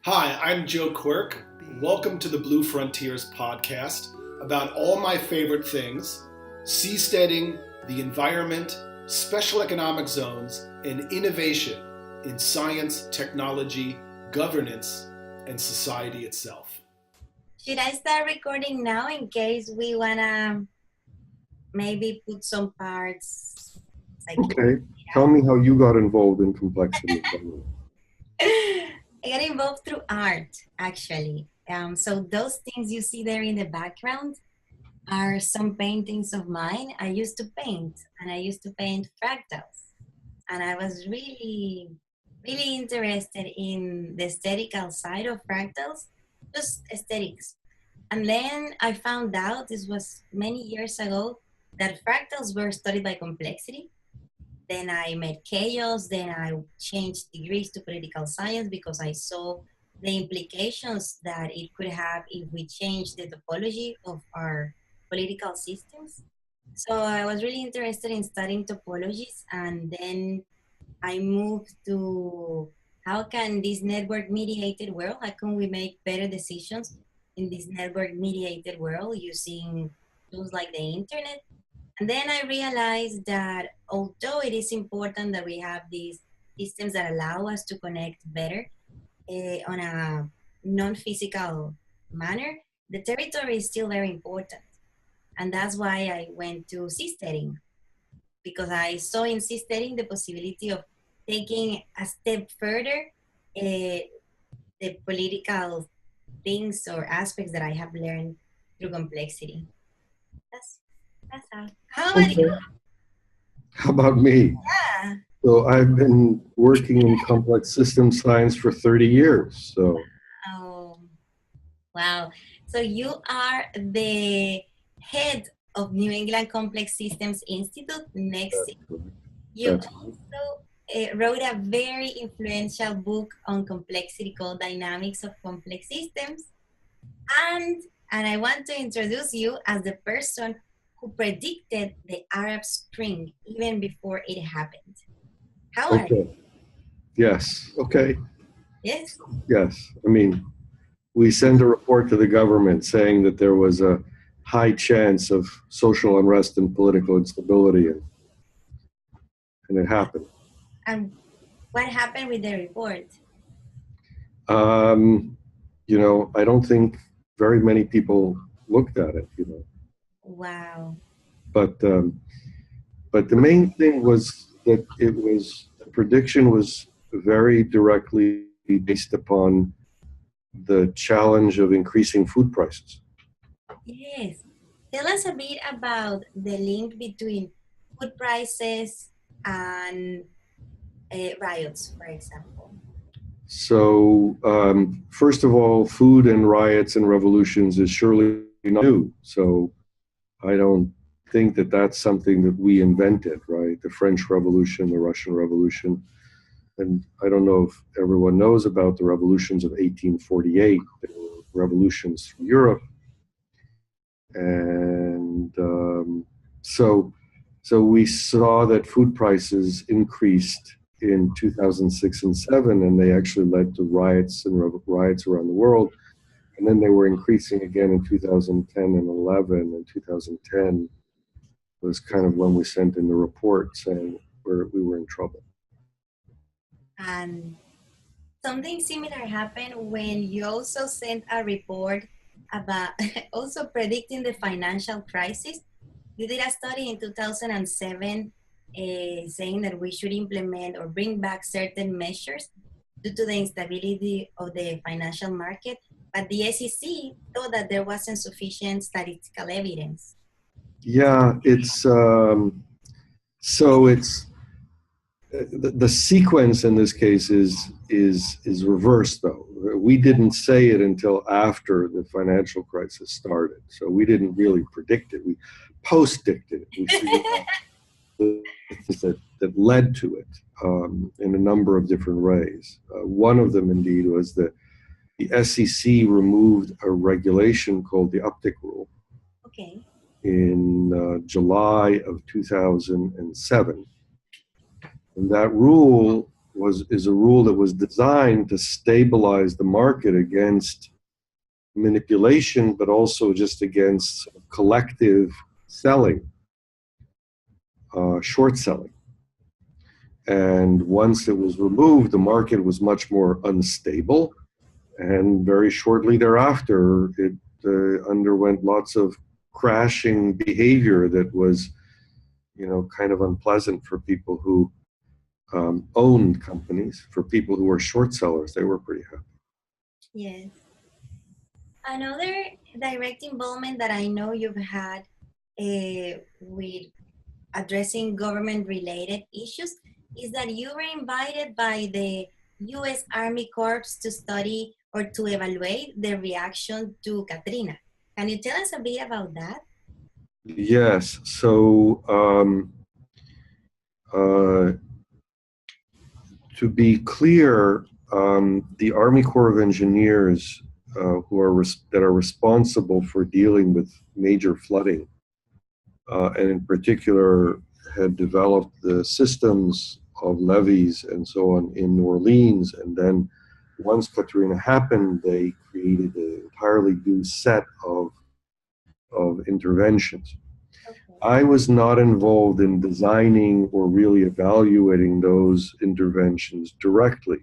Hi, I'm Joe Quirk. Welcome to the Blue Frontiers podcast about all my favorite things: seasteading, the environment, special economic zones, and innovation in science, technology, governance, and society itself. Should I start recording now in case we wanna maybe put some parts? Okay, tell me how you got involved in complexity. I got involved through art, actually. So those things you see there in the background are some paintings of mine. I used to paint, and I used to paint fractals. And I was really interested in the aesthetical side of fractals, just aesthetics. And then I found out, this was many years ago, that fractals were studied by complexity. Then I made chaos. Then I changed degrees to political science because I saw the implications that it could have if we change the topology of our political systems. So I was really interested in studying topologies, and then I moved to how can this network mediated world, how can we make better decisions in this network mediated world using tools like the internet. And then I realized that although it is important that we have these systems that allow us to connect better on a non-physical manner, the territory is still very important. And that's why I went to seasteading, because I saw in seasteading the possibility of taking a step further the political things or aspects that I have learned through complexity. That's how. How about you? How about me? Yeah. So I've been working in complex system science for 30 years. So Oh, wow. So you are the head of New England Complex Systems Institute, NECSI. You that's also wrote a very influential book on complexity called Dynamics of Complex Systems. And I want to introduce you as the person who predicted the Arab Spring even before it happened. How are you? okay. Yes. Okay. Yes? Yes. I mean, we sent a report to the government saying that there was a high chance of social unrest and political instability, and it happened. And what happened with the report? I don't think very many people looked at it, Wow. But the main thing was that the prediction was very directly based upon the challenge of increasing food prices. Yes. Tell us a bit about the link between food prices and riots, for example. So, first of all, food and riots and revolutions is surely not new. So, I don't think that that's something that we invented, right? The French Revolution, the Russian Revolution. And I don't know if everyone knows about the revolutions of 1848. There were revolutions through Europe. And so we saw that food prices increased in 2006 and 7, and they actually led to riots around the world. And then they were increasing again in 2010 and 11. And 2010 was kind of when we sent in the report saying we were in trouble. And something similar happened when you also sent a report about also predicting the financial crisis. You did a study in 2007 saying that we should implement or bring back certain measures due to the instability of the financial market, but the SEC thought that there wasn't sufficient statistical evidence. Yeah, it's the sequence in this case is reversed though. We didn't say it until after the financial crisis started, so we didn't really predict it. We post-dicted it. We figured out the things that led to it in a number of different ways. One of them, indeed, was that the SEC removed a regulation called the Uptick Rule. Okay. In July of 2007. And that rule is a rule that was designed to stabilize the market against manipulation, but also just against collective selling, short selling. And once it was removed, the market was much more unstable, and very shortly thereafter, it underwent lots of crashing behavior that was, kind of unpleasant for people who owned companies. For people who were short sellers, they were pretty happy. Yes. Another direct involvement that I know you've had with addressing government-related issues is that you were invited by the U.S. Army Corps to study or to evaluate the reaction to Katrina. Can you tell us a bit about that? Yes. So, to be clear, the Army Corps of Engineers, that are responsible for dealing with major flooding, and in particular had developed the systems of levees and so on in New Orleans, and then once Katrina happened, they created an entirely new set of interventions. Okay. I was not involved in designing or really evaluating those interventions directly,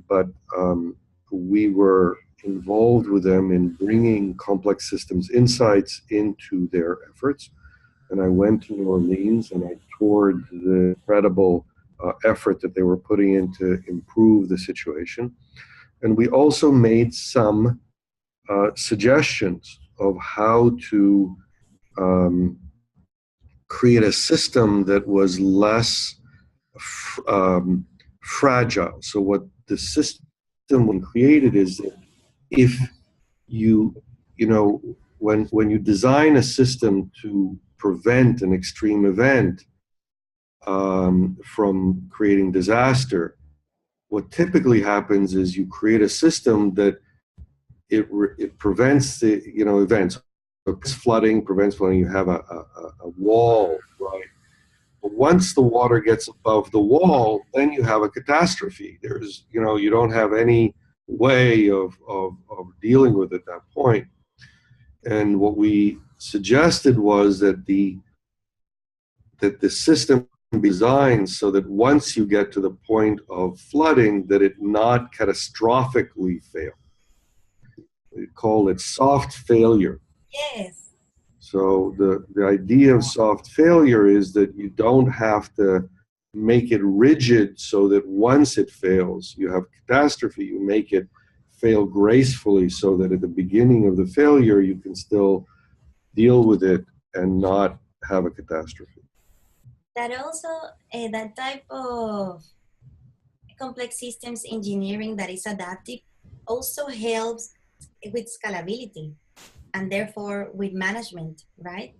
but we were involved with them in bringing complex systems insights into their efforts. And I went to New Orleans and I toured the incredible effort that they were putting in to improve the situation. And we also made some suggestions of how to create a system that was less fragile. So what the system created is that if when you design a system to prevent an extreme event from creating disaster, what typically happens is you create a system that it prevents the events. Flooding prevents flooding. You have a wall, right? But once the water gets above the wall, then you have a catastrophe. There's you don't have any way of dealing with it at that point. And what we suggested was that the system be designed so that once you get to the point of flooding, that it not catastrophically fail. We call it soft failure. Yes. So the idea of soft failure is that you don't have to make it rigid so that once it fails, you have catastrophe. You make it fail gracefully so that at the beginning of the failure, you can still deal with it and not have a catastrophe. That also, that type of complex systems engineering that is adaptive also helps with scalability and therefore with management, right?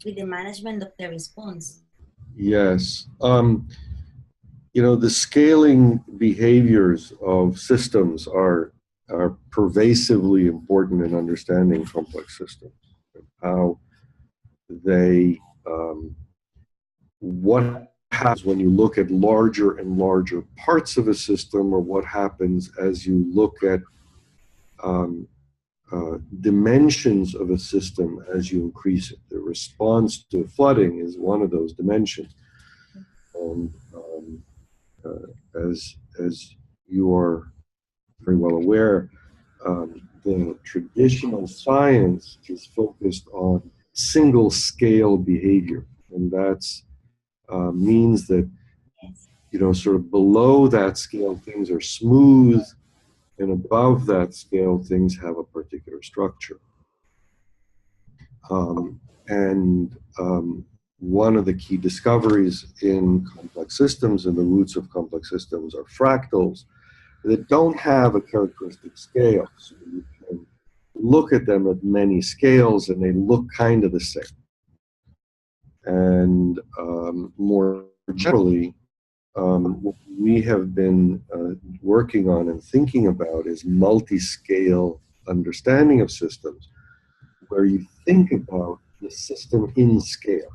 With the management of the response. Yes. The scaling behaviors of systems are pervasively important in understanding complex systems. How they, what happens when you look at larger and larger parts of a system, or what happens as you look at dimensions of a system as you increase it. The response to flooding is one of those dimensions. And as you are very well aware, the traditional science is focused on single scale behavior, and that's means that sort of below that scale things are smooth, and above that scale things have a particular structure. One of the key discoveries in complex systems and the roots of complex systems are fractals that don't have a characteristic scale. So you can look at them at many scales and they look kind of the same. And more generally, what we have been working on and thinking about is multiscale understanding of systems, where you think about the system in scale.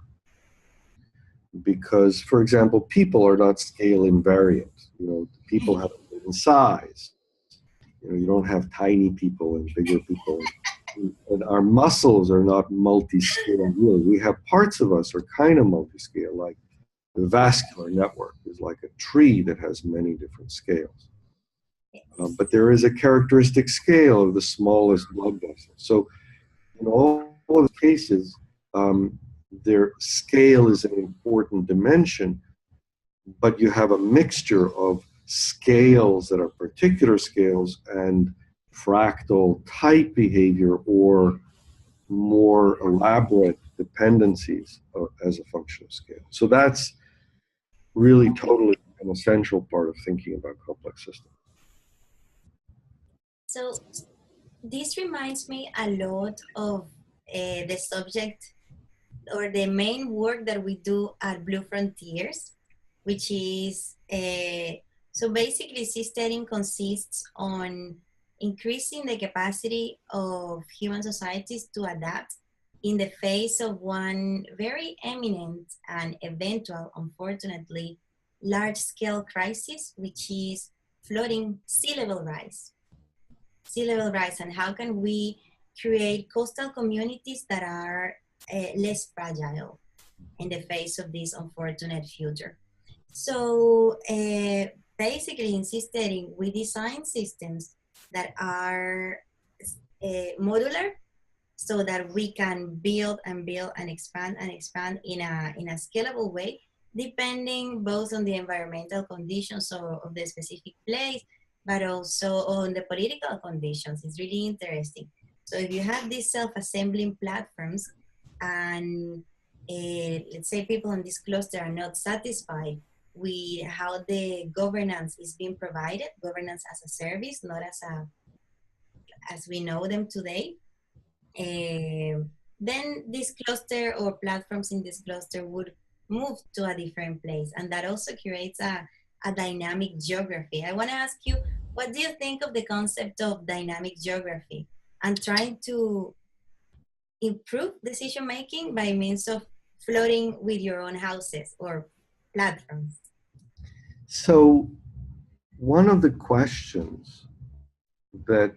because, for example, people are not scale invariant. You know, people have a certain size. You know, you don't have tiny people and bigger people. And our muscles are not multi-scale, really. We have parts of us are kind of multi-scale, like the vascular network is like a tree that has many different scales. But there is a characteristic scale of the smallest blood vessel. So in all of the cases, their scale is an important dimension, but you have a mixture of scales that are particular scales and fractal type behavior or more elaborate dependencies as a function of scale. So that's really totally an essential part of thinking about complex systems. So this reminds me a lot of the subject or the main work that we do at Blue Frontiers, which is, so basically STEADING consists on increasing the capacity of human societies to adapt in the face of one very eminent and eventual, unfortunately, large-scale crisis, which is flooding sea level rise. Sea level rise, and how can we create coastal communities that are less fragile in the face of this unfortunate future. So basically in STEADING, we design systems that are modular so that we can build and build and expand in a scalable way, depending both on the environmental conditions of the specific place, but also on the political conditions. It's really interesting. So if you have these self-assembling platforms and let's say people in this cluster are not satisfied with how the governance is being provided, governance as a service, not as we know them today, then this cluster or platforms in this cluster would move to a different place. And that also creates a dynamic geography. I want to ask you, what do you think of the concept of dynamic geography and trying to improve decision making by means of floating with your own houses or platforms? So one of the questions that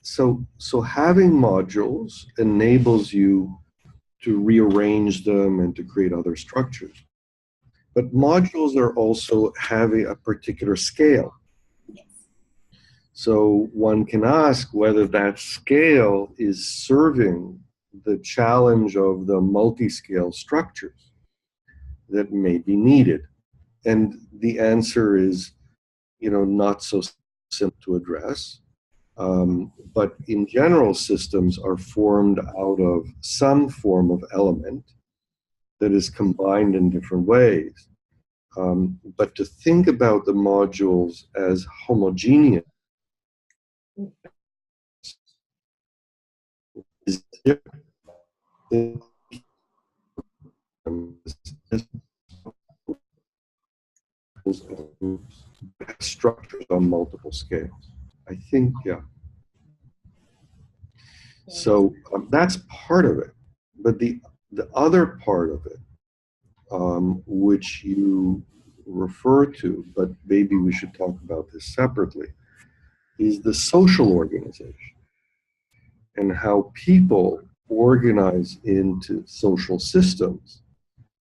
so having modules enables you to rearrange them and to create other structures. But modules are also having a particular scale. Yes. So one can ask whether that scale is serving the challenge of the multi-scale structures that may be needed. And the answer is, not so simple to address. But in general, systems are formed out of some form of element that is combined in different ways. But to think about the modules as homogeneous is different. Structures on multiple scales. I think, yeah. So that's part of it. But the other part of it, which you refer to, but maybe we should talk about this separately, is the social organization and how people organize into social systems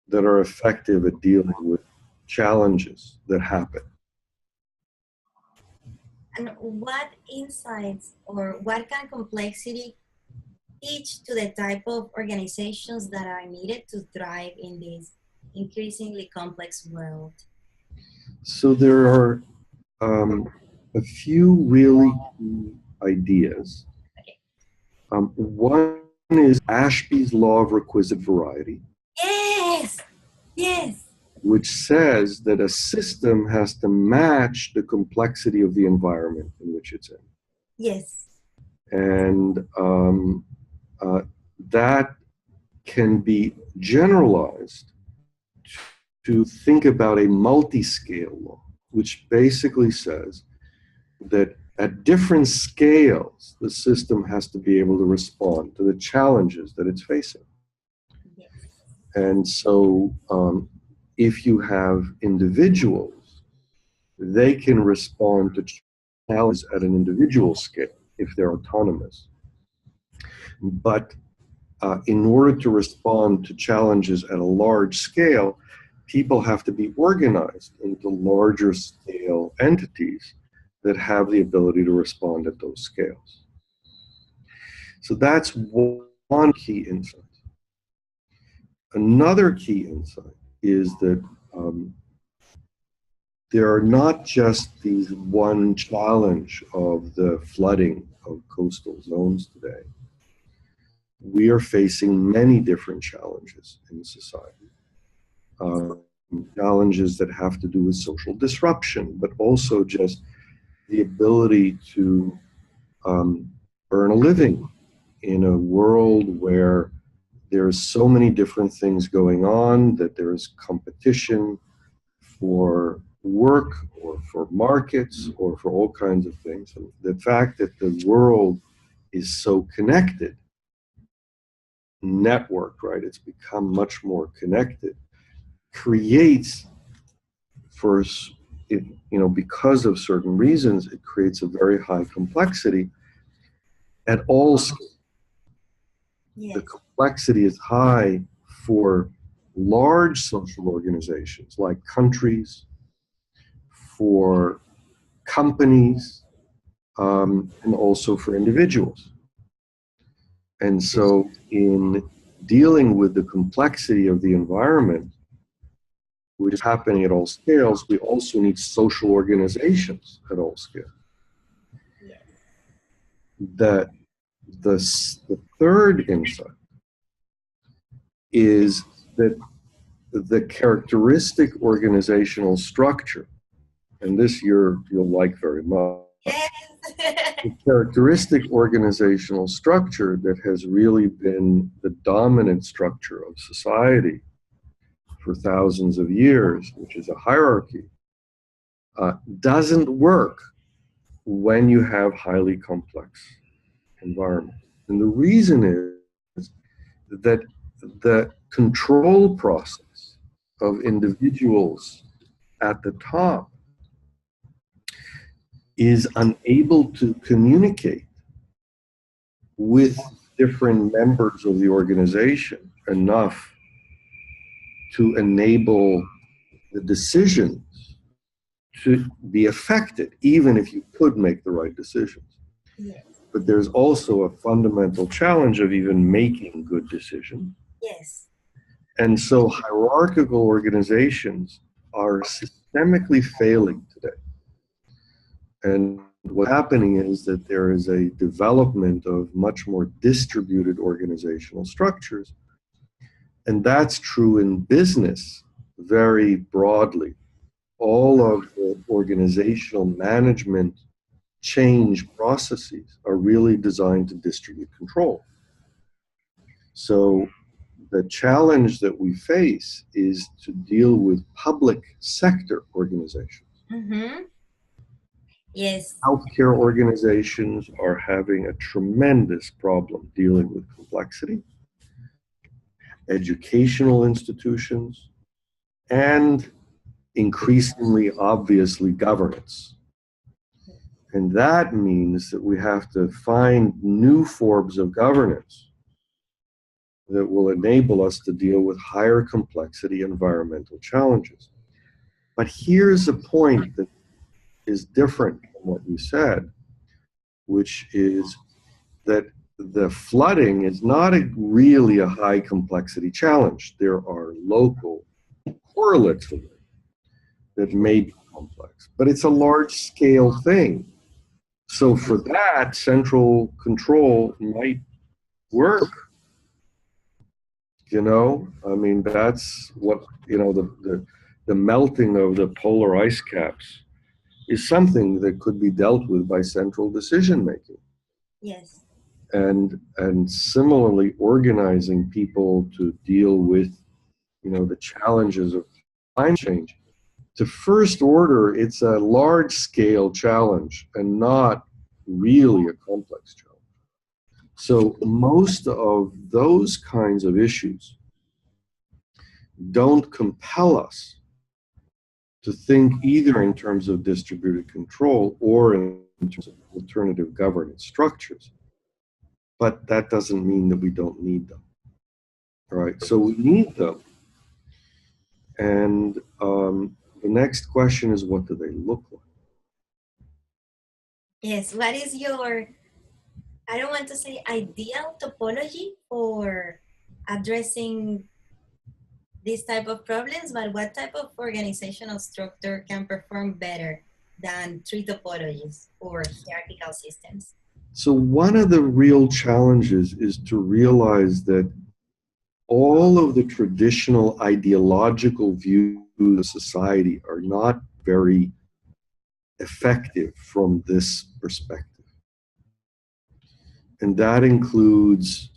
that are effective at dealing with challenges that happen. And what insights or what can complexity teach to the type of organizations that are needed to thrive in this increasingly complex world? So there are a few really key ideas. One is Ashby's law of requisite variety. Yes, yes. Which says that a system has to match the complexity of the environment in which it's in. Yes. And that can be generalized to think about a multiscale law, which basically says that at different scales, the system has to be able to respond to the challenges that it's facing. Yes. And so if you have individuals, they can respond to challenges at an individual scale if they're autonomous. But in order to respond to challenges at a large scale, people have to be organized into larger scale entities that have the ability to respond at those scales. So that's one key insight. Another key insight is that there are not just these one challenge of the flooding of coastal zones today. We are facing many different challenges in society. Challenges that have to do with social disruption, but also just the ability to earn a living in a world where there's so many different things going on, that there's competition for work or for markets or for all kinds of things. And the fact that the world is so connected, networked, right? It's become much more connected, creates because of certain reasons, it creates a very high complexity at all scales. Yes. The complexity is high for large social organizations like countries, for companies, and also for individuals. And so in dealing with the complexity of the environment, which is happening at all scales, we also need social organizations at all scales. Yes. The third insight is that the characteristic organizational structure, and this you'll like very much, yes. the characteristic organizational structure that has really been the dominant structure of society for thousands of years, which is a hierarchy, doesn't work when you have highly complex environments. And the reason is that the control process of individuals at the top is unable to communicate with different members of the organization enough to enable the decisions to be affected, even if you could make the right decisions. Yes. But there's also a fundamental challenge of even making good decisions. Yes. And so hierarchical organizations are systemically failing today. And what's happening is that there is a development of much more distributed organizational structures. And that's true in business very broadly. All of the organizational management change processes are really designed to distribute control. So the challenge that we face is to deal with public sector organizations. Mm-hmm. Yes. Healthcare organizations are having a tremendous problem dealing with complexity. Educational institutions, and increasingly, obviously, governance. And that means that we have to find new forms of governance that will enable us to deal with higher complexity environmental challenges. But here's a point that is different from what you said, which is that the flooding is not really a high complexity challenge. There are local correlates of it that may be complex, but it's a large scale thing. So for that, central control might work. I mean, that's what, the melting of the polar ice caps is something that could be dealt with by central decision making. Yes. And similarly, organizing people to deal with, the challenges of climate change. To first order, it's a large scale challenge and not really a complex challenge. So most of those kinds of issues don't compel us to think either in terms of distributed control or in terms of alternative governance structures. But that doesn't mean that we don't need them. All right, so we need them. And the next question is, what do they look like? Yes, what is your, I don't want to say ideal topology for addressing this type of problems, but what type of organizational structure can perform better than tree topologies or hierarchical systems? So one of the real challenges is to realize that all of the traditional ideological views of society are not very effective from this perspective. And that includes,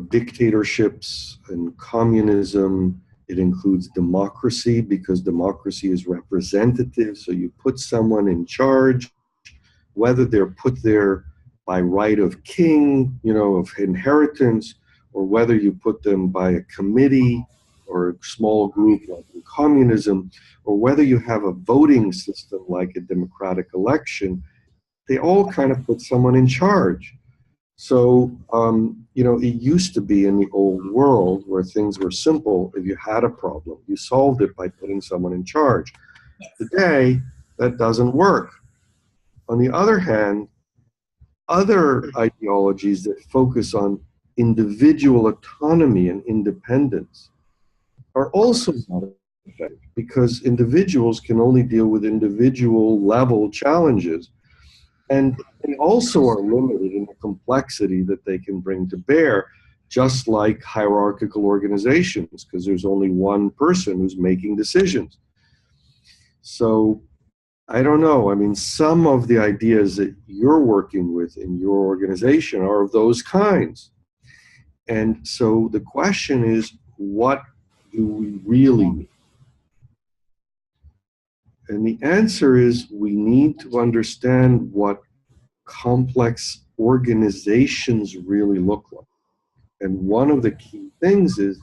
dictatorships and communism. It includes democracy, because democracy is representative. So you put someone in charge, whether they're put there by right of king, of inheritance, or whether you put them by a committee or a small group like in communism, or whether you have a voting system like a democratic election, they all kind of put someone in charge. So, it used to be in the old world where things were simple. If you had a problem, you solved it by putting someone in charge. Yes. Today, that doesn't work. On the other hand, other ideologies that focus on individual autonomy and independence are also not effective, because individuals can only deal with individual level challenges. And they also are limited in the complexity that they can bring to bear, just like hierarchical organizations, because there's only one person who's making decisions. So I don't know. I mean, some of the ideas that you're working with in your organization are of those kinds. And so the question is, what do we really need? And the answer is, we need to understand what complex organizations really look like. And one of the key things is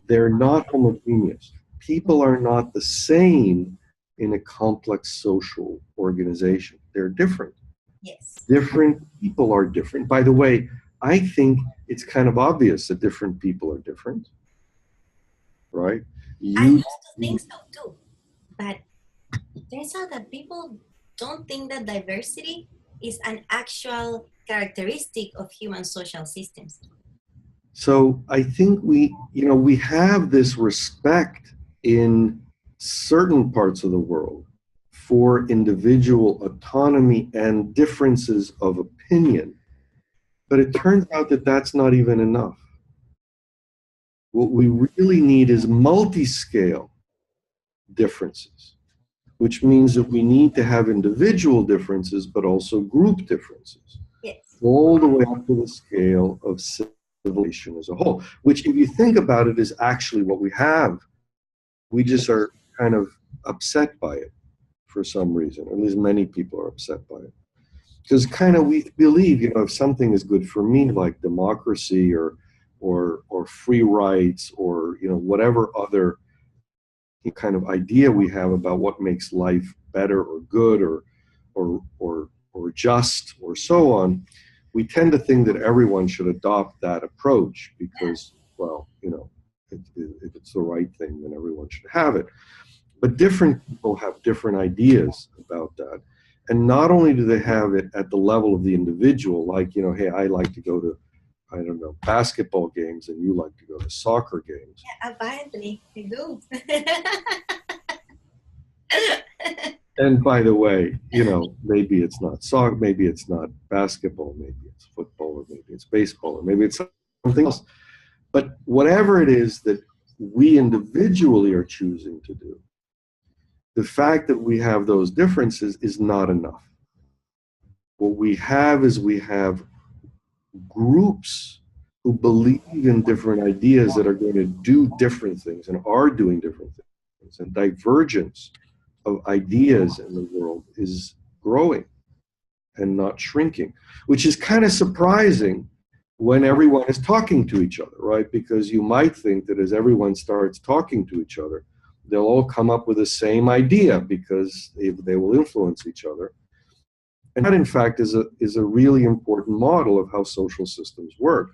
they're not homogeneous. People are not the same in a complex social organization. They're different. Yes. Different people are different. By the way, I think it's kind of obvious that different people are different, right? I used to think so too, but turns out that people don't think that diversity is an actual characteristic of human social systems. So I think we have this respect in certain parts of the world for individual autonomy and differences of opinion, but it turns out that that's not even enough. What we really need is multiscale differences, which means that we need to have individual differences, but also group differences. Yes. All the way up to the scale of civilization as a whole, which, if you think about it, is actually what we have. We just are kind of upset by it for some reason, or at least many people are upset by it. Because kind of we believe, if something is good for me, like democracy or free rights, or whatever other kind of idea we have about what makes life better or good or just or so on, we tend to think that everyone should adopt that approach because, well, if it's the right thing, then everyone should have it. But different people have different ideas about that. And not only do they have it at the level of the individual, like, hey, I like to go to, I don't know, basketball games, and you like to go to soccer games. Yeah, apparently, they do. And by the way, maybe it's not soccer, maybe it's not basketball, maybe it's football, or maybe it's baseball, or maybe it's something else. But whatever it is that we individually are choosing to do, the fact that we have those differences is not enough. What we have is we have groups who believe in different ideas that are going to do different things and are doing different things. And divergence of ideas in the world is growing and not shrinking, which is kind of surprising when everyone is talking to each other, right? Because you might think that as everyone starts talking to each other, they'll all come up with the same idea because they will influence each other. And that, in fact, is a really important model of how social systems work.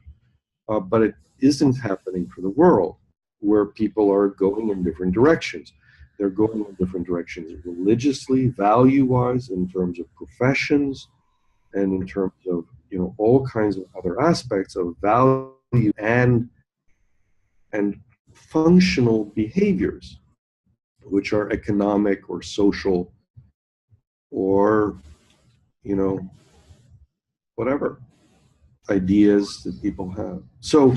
But it isn't happening for the world, where people are going in different directions. They're going in different directions religiously, value-wise, in terms of professions, and in terms of, you know, all kinds of other aspects of value and functional behaviors, which are economic or social or, you know, whatever ideas that people have. So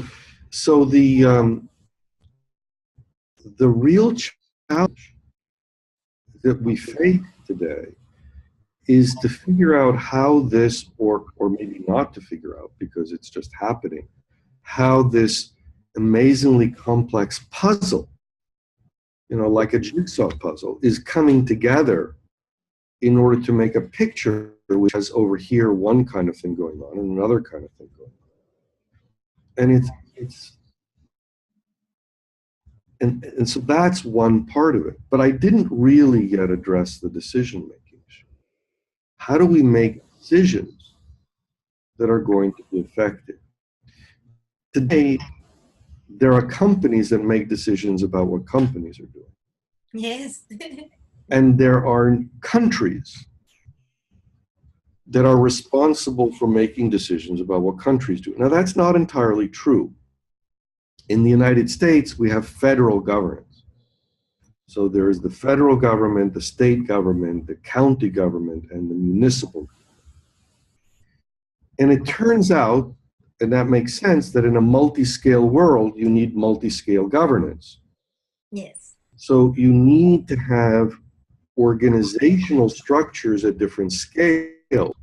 the real challenge that we face today is to figure out how this, or maybe not to figure out because it's just happening, how this amazingly complex puzzle, you know, like a jigsaw puzzle, is coming together in order to make a picture which has over here one kind of thing going on and another kind of thing going on. And so that's one part of it. But I didn't really yet address the decision-making issue. How do we make decisions that are going to be effective? Today, there are companies that make decisions about what companies are doing. Yes. And there are countries that are responsible for making decisions about what countries do. Now, that's not entirely true. In the United States, we have federal governance. So there is the federal government, the state government, the county government, and the municipal government. And it turns out, and that makes sense, that in a multi-scale world, you need multi-scale governance. Yes. So you need to have organizational structures at different scales,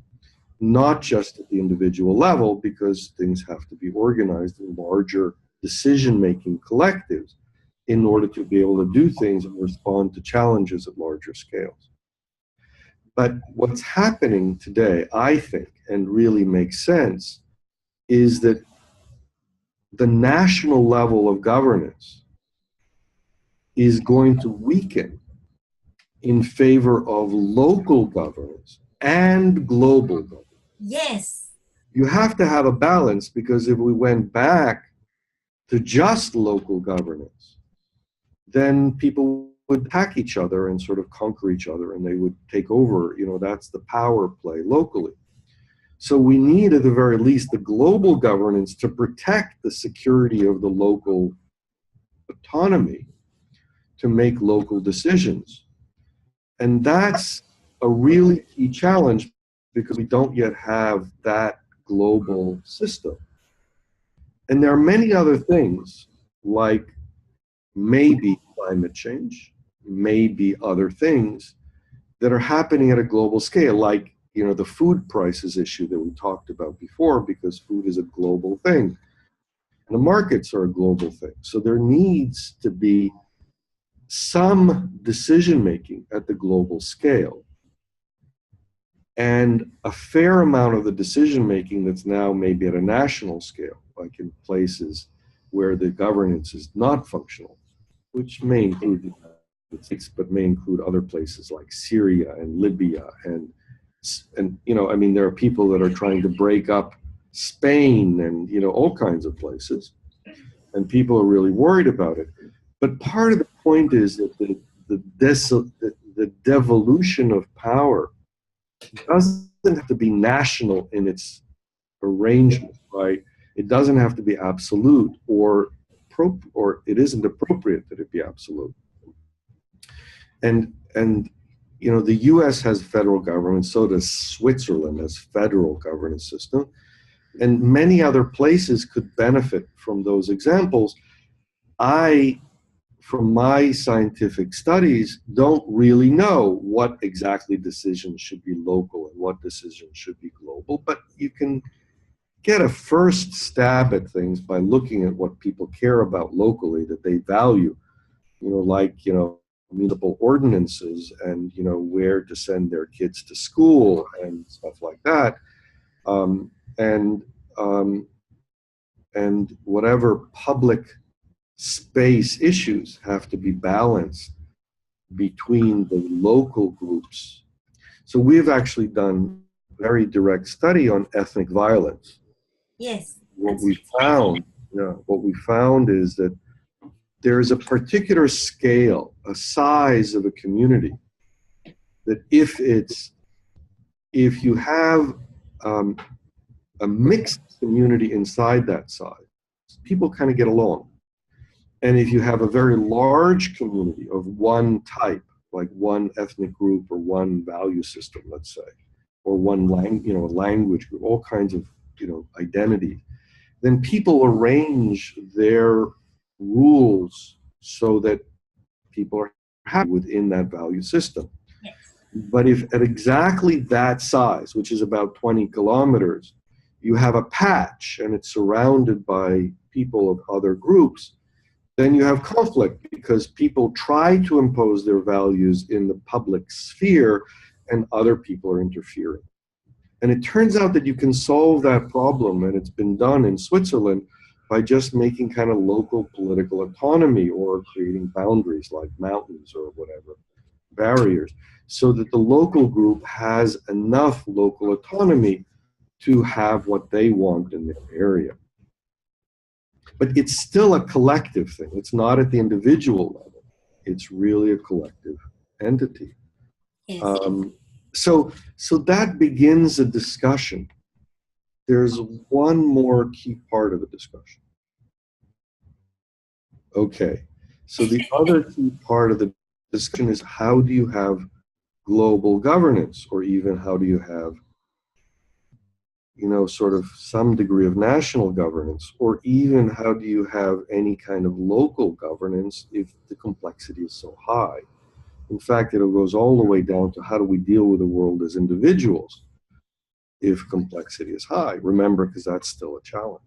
not just at the individual level, because things have to be organized in larger decision-making collectives in order to be able to do things and respond to challenges at larger scales. But what's happening today, I think, and really makes sense, is that the national level of governance is going to weaken in favor of local governance and global governance. Yes. You have to have a balance, because if we went back to just local governance, then people would attack each other and sort of conquer each other, and they would take over. You know, that's the power play locally. So we need, at the very least, the global governance to protect the security of the local autonomy to make local decisions. And that's a really key challenge, because we don't yet have that global system. And there are many other things, like maybe climate change, maybe other things that are happening at a global scale, like, you know, the food prices issue that we talked about before, because food is a global thing. And the markets are a global thing. So there needs to be some decision-making at the global scale. And a fair amount of the decision-making that's now maybe at a national scale, like in places where the governance is not functional, which may include the United States, but may include other places like Syria and Libya, and you know, I mean, there are people that are trying to break up Spain and, you know, all kinds of places, and people are really worried about it. But part of the point is that the devolution of power doesn't have to be national in its arrangement, right? It doesn't have to be absolute, or it isn't appropriate that it be absolute. And you know, the US has federal government, so does Switzerland has federal governance system, and many other places could benefit from those examples. From my scientific studies, don't really know what exactly decisions should be local and what decisions should be global, but you can get a first stab at things by looking at what people care about locally that they value, you know, like, you know, municipal ordinances, and, you know, where to send their kids to school and stuff like that. and whatever public space issues have to be balanced between the local groups. So we've actually done a very direct study on ethnic violence. Yes. What we found is that there is a particular scale, a size of a community, that if you have a mixed community inside that size, people kind of get along. And if you have a very large community of one type, like one ethnic group or one value system, let's say, or one language group, all kinds of identity, then people arrange their rules so that people are happy within that value system. Yes. But if at exactly that size, which is about 20 kilometers, you have a patch and it's surrounded by people of other groups, then you have conflict because people try to impose their values in the public sphere and other people are interfering. And it turns out that you can solve that problem, and it's been done in Switzerland, by just making kind of local political autonomy or creating boundaries like mountains or whatever, barriers, so that the local group has enough local autonomy to have what they want in their area. But it's still a collective thing. It's not at the individual level. It's really a collective entity. Yes. So that begins a discussion. There's one more key part of the discussion. Okay, so the other key part of the discussion is, how do you have global governance, or even how do you have sort of some degree of national governance, or even how do you have any kind of local governance if the complexity is so high? In fact, it goes all the way down to, how do we deal with the world as individuals if complexity is high? Remember, because that's still a challenge.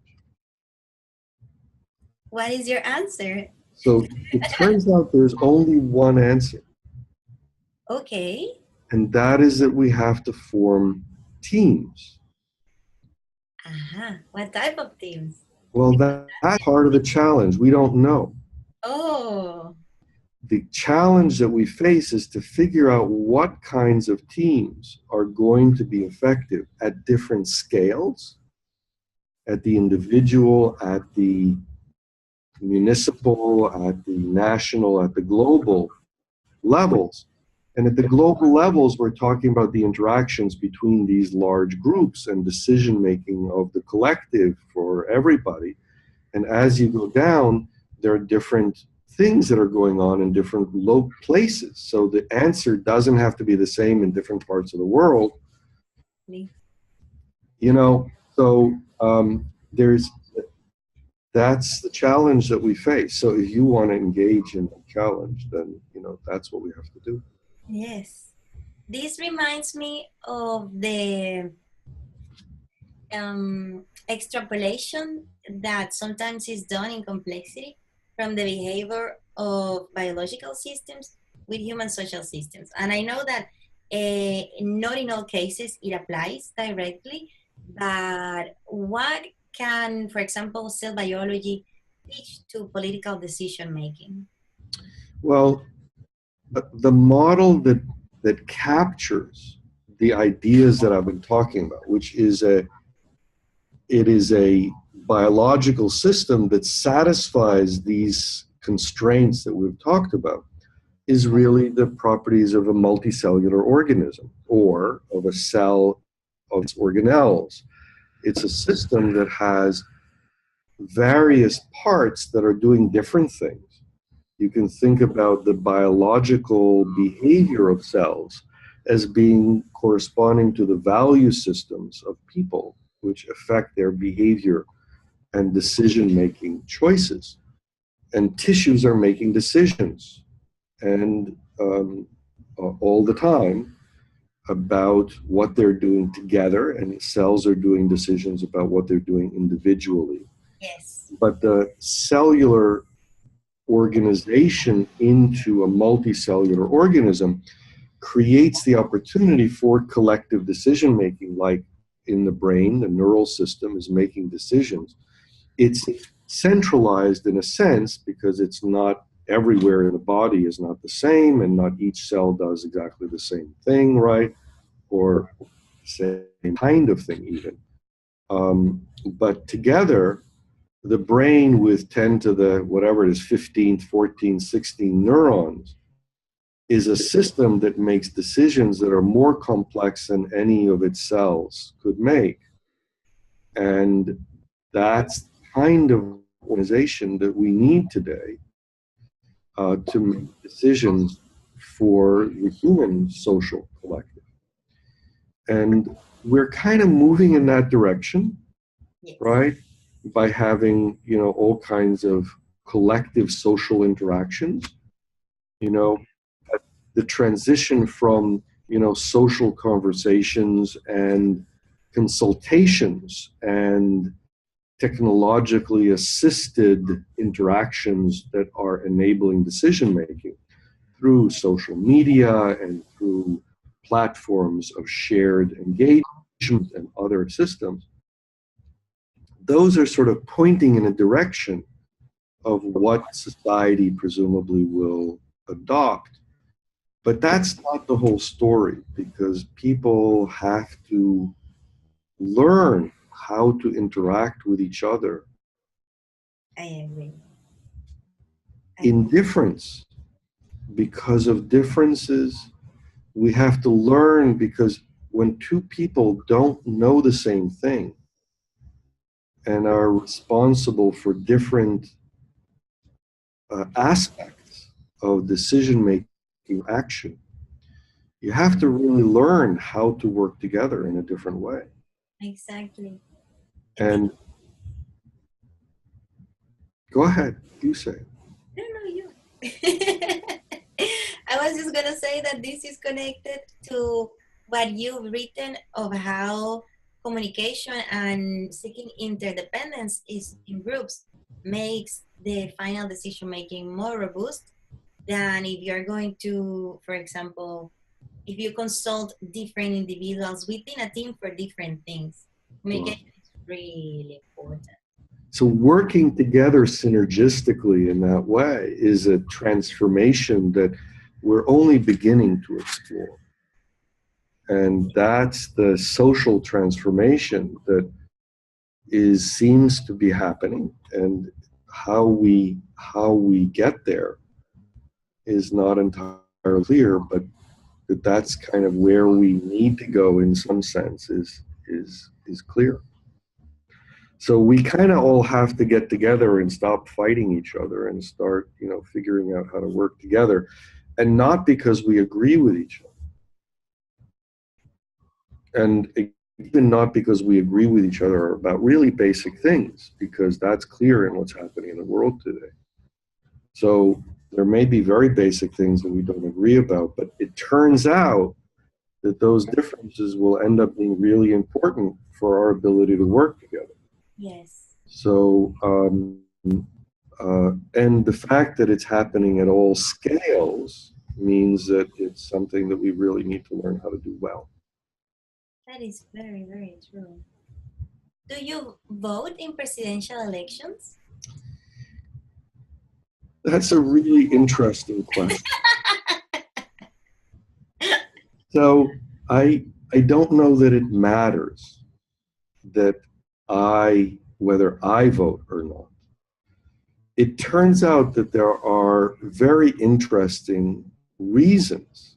What is your answer? So it turns out there's only one answer. Okay. And that is that we have to form teams. What type of teams? Well, that's part of the challenge. We don't know. Oh. The challenge that we face is to figure out what kinds of teams are going to be effective at different scales, at the individual, at the municipal, at the national, at the global levels. And at the global levels, we're talking about the interactions between these large groups and decision-making of the collective for everybody. And as you go down, there are different things that are going on in different low places. So the answer doesn't have to be the same in different parts of the world. That's the challenge that we face. So if you want to engage in a challenge, then, that's what we have to do. Yes. This reminds me of the extrapolation that sometimes is done in complexity from the behavior of biological systems with human social systems. And I know that not in all cases it applies directly, but what can, for example, cell biology teach to political decision making? Well, the model that captures the ideas that I've been talking about, which is it is a biological system that satisfies these constraints that we've talked about, is really the properties of a multicellular organism, or of a cell of its organelles. It's a system that has various parts that are doing different things. You can think about the biological behavior of cells as being corresponding to the value systems of people, which affect their behavior and decision-making choices. And tissues are making decisions, and all the time, about what they're doing together, and cells are doing decisions about what they're doing individually. Yes. But the cellular organization into a multicellular organism creates the opportunity for collective decision making, like in the brain, the neural system is making decisions. it's centralized in a sense because it's not everywhere in the body is not the same, and not each cell does exactly the same thing, right? Or same kind of thing even. But together, the brain with 10 to the, whatever it is, 15, 14, 16 neurons is a system that makes decisions that are more complex than any of its cells could make. And that's the kind of organization that we need today to make decisions for the human social collective. And we're kind of moving in that direction, Yes. right? By having, all kinds of collective social interactions, the transition from, social conversations and consultations and technologically assisted interactions that are enabling decision making through social media and through platforms of shared engagement and other systems. Those are sort of pointing in a direction of what society presumably will adopt. But that's not the whole story, because people have to learn how to interact with each other I agree. in difference. Because of differences, we have to learn, because when two people don't know the same thing and are responsible for different aspects of decision-making action, you have to really learn how to work together in a different way. Exactly. And go ahead, you say it. No, you. I was just gonna say that this is connected to what you've written of how communication and seeking interdependence is in groups makes the final decision making more robust than if you're going to, for example, if you consult different individuals within a team for different things. Communication is really important. So working together synergistically in that way is a transformation that we're only beginning to explore. And that's the social transformation that seems to be happening. And how we get there is not entirely clear, but that's kind of where we need to go in some sense is clear. So we kind of all have to get together and stop fighting each other and start, figuring out how to work together, and not because we agree with each other. And even not because we agree with each other about really basic things, because that's clear in what's happening in the world today. So there may be very basic things that we don't agree about, but it turns out that those differences will end up being really important for our ability to work together. Yes. So, and the fact that it's happening at all scales means that it's something that we really need to learn how to do well. That is very, very true. Do you vote in presidential elections? That's a really interesting question. So I don't know that it matters that whether I vote or not. It turns out that there are very interesting reasons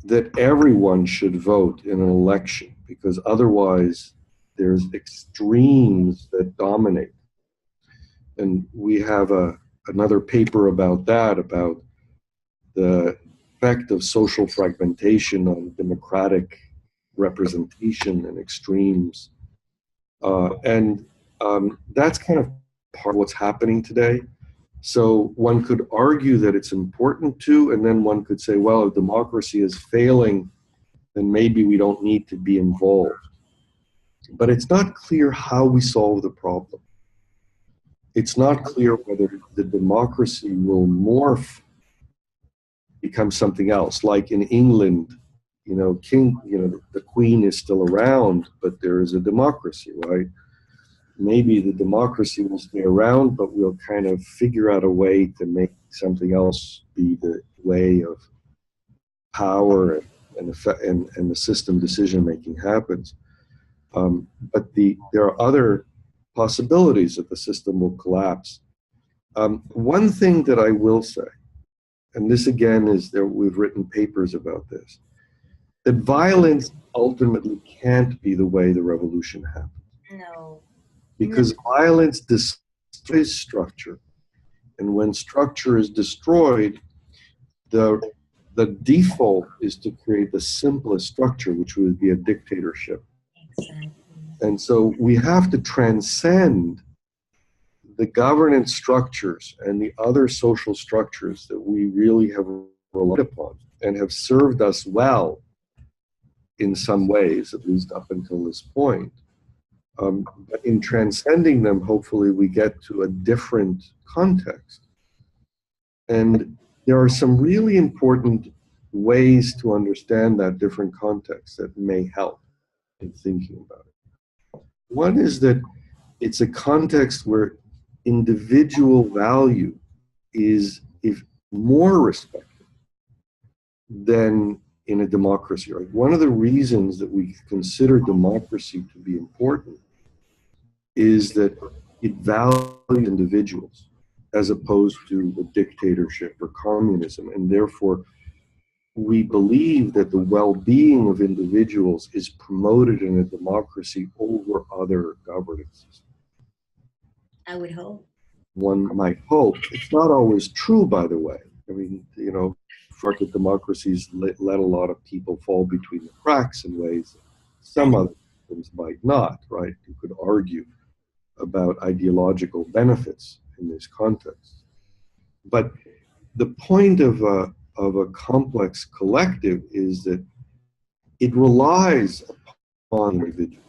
that everyone should vote in an election, because otherwise there's extremes that dominate. And we have another paper about that, about the effect of social fragmentation on democratic representation and extremes. That's kind of part of what's happening today. So one could argue that it's important to, and then one could say, well, if democracy is failing, then maybe we don't need to be involved. But it's not clear how we solve the problem. It's not clear whether the democracy will morph, become something else. Like in England, the Queen is still around, but there is a democracy, right? maybe the democracy will stay around, but we'll kind of figure out a way to make something else be the way of power and the system decision making happens. But there are other possibilities that the system will collapse. One thing that I will say, and this again is there, we've written papers about this, that violence ultimately can't be the way the revolution happens. No. Because violence destroys structure. And when structure is destroyed, the default is to create the simplest structure, which would be a dictatorship. Exactly. And so we have to transcend the governance structures and the other social structures that we really have relied upon and have served us well in some ways, at least up until this point. But in transcending them, hopefully we get to a different context. And there are some really important ways to understand that different context that may help in thinking about it. One is that it's a context where individual value is more respected than in a democracy. Right? One of the reasons that we consider democracy to be important is that it values individuals as opposed to a dictatorship or communism, and therefore we believe that the well-being of individuals is promoted in a democracy over other governances. I would hope. One might hope. It's not always true, by the way. I mean, you know, market democracies let a lot of people fall between the cracks in ways that some other systems might not, right? You could argue about ideological benefits in this context. But the point of a complex collective is that it relies upon the individual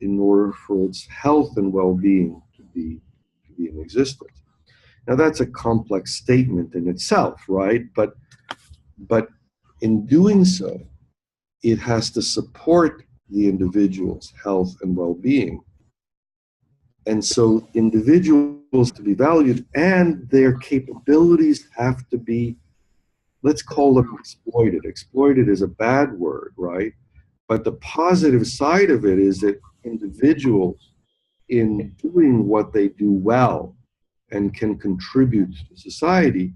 in order for its health and well-being to be in existence. Now that's a complex statement in itself, right? But in doing so, it has to support the individual's health and well-being. And so individuals to be valued and their capabilities have to be, let's call them exploited. Exploited is a bad word, right? But the positive side of it is that individuals in doing what they do well and can contribute to society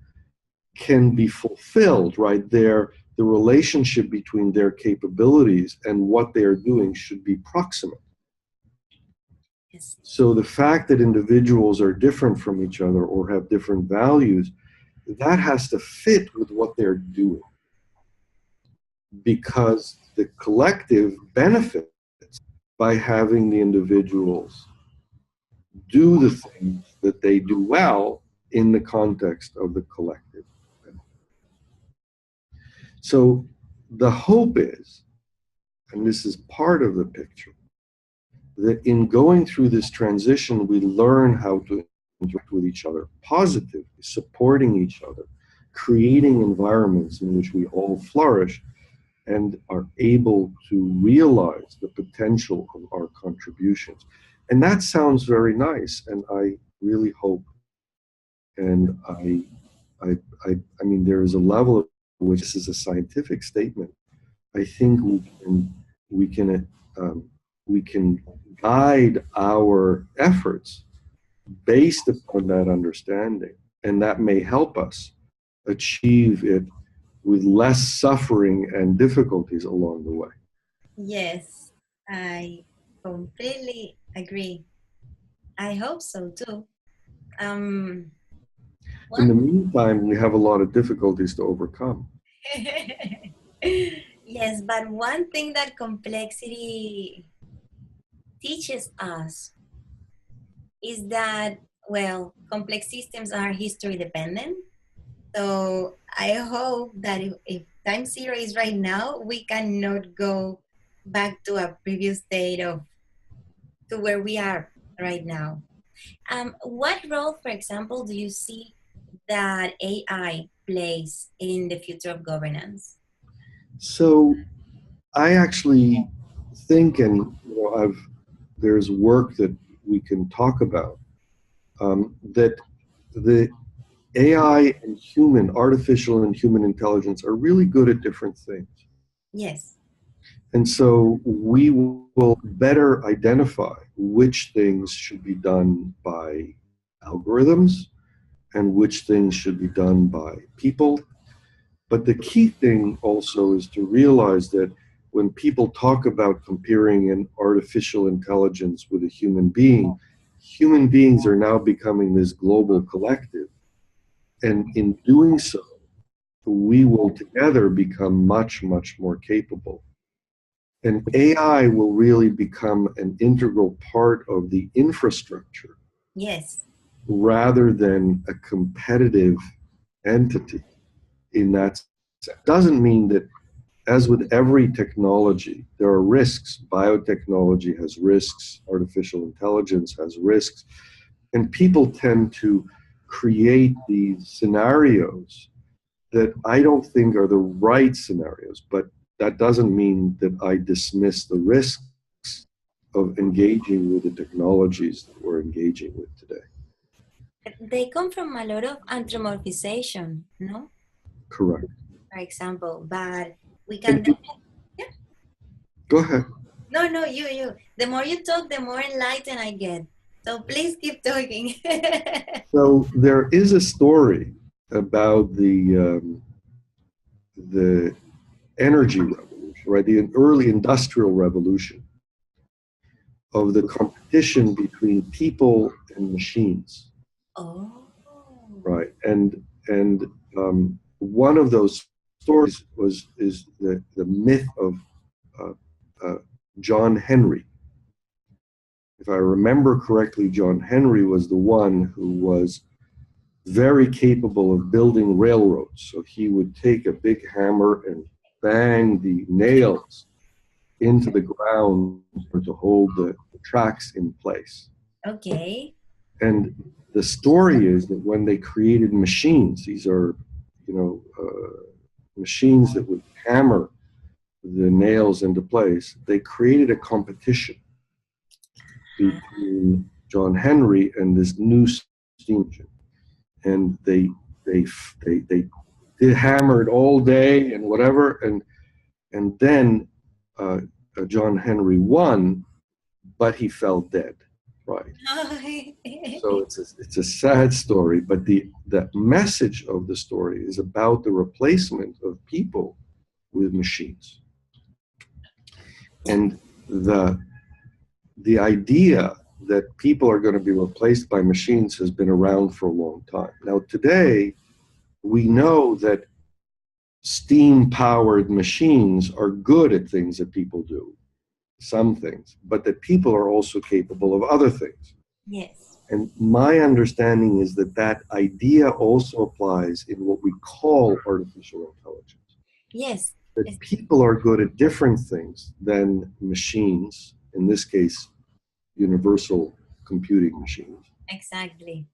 can be fulfilled, right? The relationship between their capabilities and what they are doing should be proximate. Yes. So the fact that individuals are different from each other or have different values, that has to fit with what they're doing. Because the collective benefits by having the individuals do the things that they do well in the context of the collective. So the hope is, and this is part of the picture, that in going through this transition, we learn how to interact with each other positively, supporting each other, creating environments in which we all flourish and are able to realize the potential of our contributions. And that sounds very nice, and I really hope, and I mean, there is a level at which this is a scientific statement. I think we can guide our efforts based upon that understanding, and that may help us achieve it with less suffering and difficulties along the way. Yes, I completely agree. I hope so too. In the meantime, we have a lot of difficulties to overcome. Yes, but one thing that complexity teaches us is that, well, complex systems are history dependent. So I hope that if time zero is right now, we cannot go back to a previous state of to where we are right now. What role, for example, do you see that AI plays in the future of governance? So I actually think, and there's work that we can talk about, that the AI and artificial and human intelligence are really good at different things. Yes. And so we will better identify which things should be done by algorithms and which things should be done by people. But the key thing also is to realize that when people talk about comparing an artificial intelligence with a human beings are now becoming this global collective. And in doing so, we will together become much, much more capable. And AI will really become an integral part of the infrastructure. Yes. Rather than a competitive entity in that sense. Doesn't mean that, as with every technology, there are risks. Biotechnology has risks, artificial intelligence has risks, and people tend to create these scenarios that I don't think are the right scenarios, but that doesn't mean that I dismiss the risks of engaging with the technologies that we're engaging with today. They come from a lot of anthropomorphization, no? Correct. For example, but we can... Yeah. Go ahead. No, you. The more you talk, the more enlightened I get. So please keep talking. So there is a story about the energy revolution, right? The early industrial revolution, of the competition between people and machines. Oh. Right. And one of those stories is the myth of John Henry. If I remember correctly, John Henry was the one who was very capable of building railroads. So he would take a big hammer and bang the nails into the ground to hold the tracks in place. Okay. And the story is that when they created machines, these are, machines that would hammer the nails into place, they created a competition between John Henry and this new steam engine. And they hammered all day and whatever, and then John Henry won, but he fell dead. Right. So it's a sad story, but the message of the story is about the replacement of people with machines. And the idea that people are going to be replaced by machines has been around for a long time. Now today, we know that steam-powered machines are good at things that people do, some things, but that people are also capable of other things. Yes. And my understanding is that that idea also applies in what we call artificial intelligence. Yes. That people are good at different things than machines, in this case, universal computing machines. Exactly.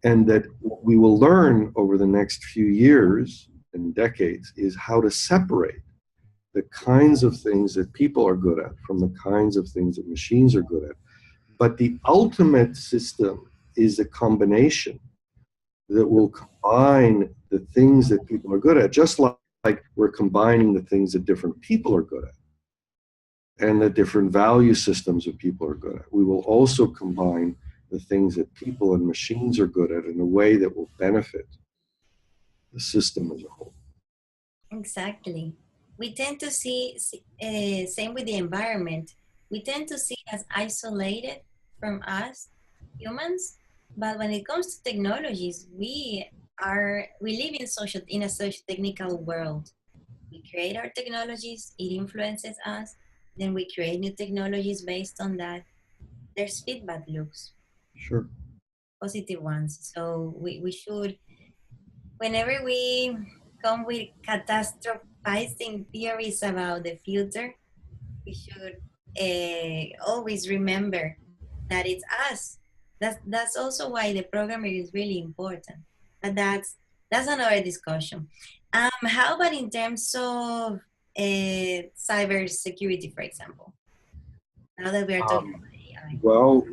And that what we will learn over the next few years and decades is how to separate the kinds of things that people are good at from the kinds of things that machines are good at. But the ultimate system is a combination that will combine the things that people are good at, just like we're combining the things that different people are good at and the different value systems that people are good at. We will also combine the things that people and machines are good at in a way that will benefit the system as a whole. Exactly. We tend to see, same with the environment, we tend to see as isolated from us humans, but when it comes to technologies, we live in a social technical world. We create our technologies, it influences us, then we create new technologies based on that. There's feedback loops. Sure. Positive ones. So we should, whenever we come with catastrophizing theories about the future, we should always remember that it's us. That's also why the programmer is really important. But that's another discussion. How about in terms of cyber security, for example? Now that we are talking about time? Well,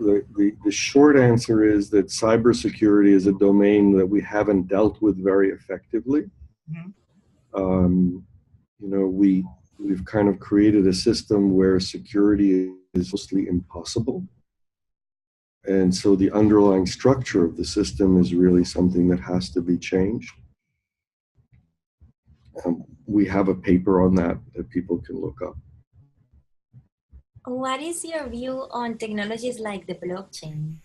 the short answer is that cybersecurity is a domain that we haven't dealt with very effectively. Mhm. We've kind of created a system where security is mostly impossible. And so the underlying structure of the system is really something that has to be changed. We have a paper on that people can look up. What is your view on technologies like the blockchain?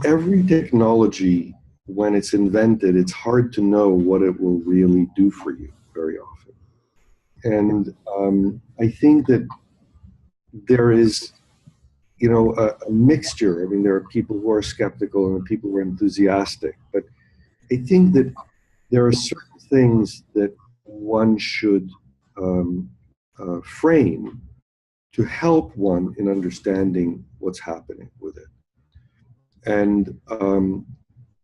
Every technology, when it's invented, it's hard to know what it will really do for you very often. And I think that there is, a mixture. I mean, there are people who are skeptical and people who are enthusiastic, but I think that there are certain things that one should frame to help one in understanding what's happening with it. And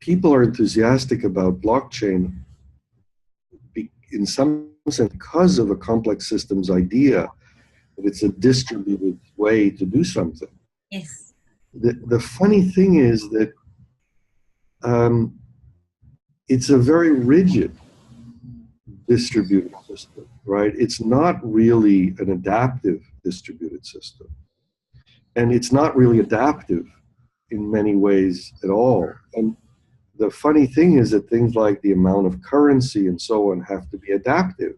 people are enthusiastic about blockchain in some sense because of a complex systems idea that it's a distributed way to do something. Yes. The funny thing is that it's a very rigid distributed system, right? It's not really an adaptive distributed system. And it's not really adaptive in many ways at all. And the funny thing is that things like the amount of currency and so on have to be adaptive.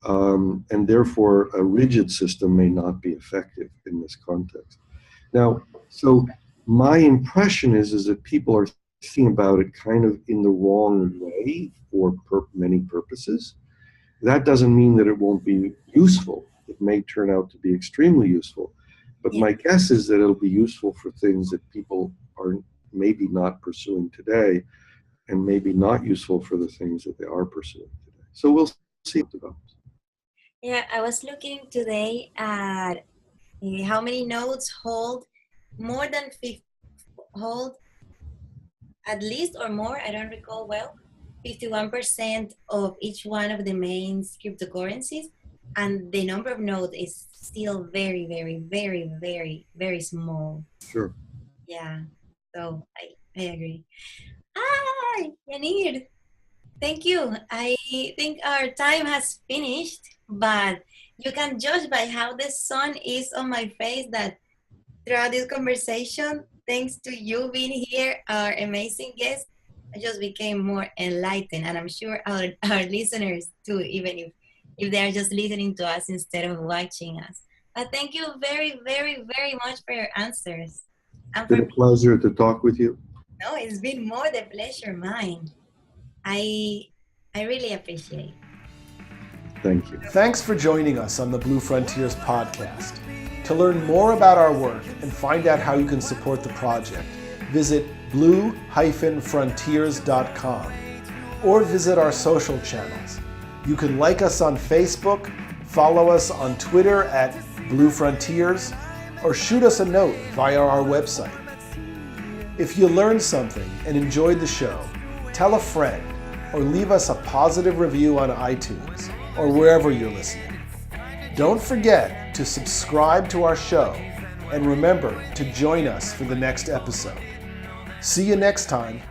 And therefore, a rigid system may not be effective in this context. Now, so my impression is that people are thinking about it kind of in the wrong way for many purposes. That doesn't mean that it won't be useful. It may turn out to be extremely useful. But my guess is that it'll be useful for things that people are maybe not pursuing today, and maybe not useful for the things that they are pursuing today. So we'll see what develops. Yeah, I was looking today at how many nodes hold more than 50, hold at least or more, I don't recall well, 51% of each one of the main cryptocurrencies, and the number of nodes is still very, very, very, very, very small. Sure. Yeah, so I agree. Hi, Yaneer. Thank you. I think our time has finished, but you can judge by how the sun is on my face that throughout this conversation, thanks to you being here, our amazing guest, I just became more enlightened, and I'm sure our listeners too, even if they are just listening to us instead of watching us. But thank you very, very, very much for your answers. It's been a pleasure to talk with you. No, it's been more the pleasure mine. I really appreciate it. Thank you. Thanks for joining us on the Blue Frontiers podcast. To learn more about our work and find out how you can support the project, visit blue-frontiers.com or visit our social channels. You can like us on Facebook, follow us on Twitter at Blue Frontiers, or shoot us a note via our website. If you learned something and enjoyed the show, tell a friend or leave us a positive review on iTunes or wherever you're listening. Don't forget to subscribe to our show and remember to join us for the next episode. See you next time.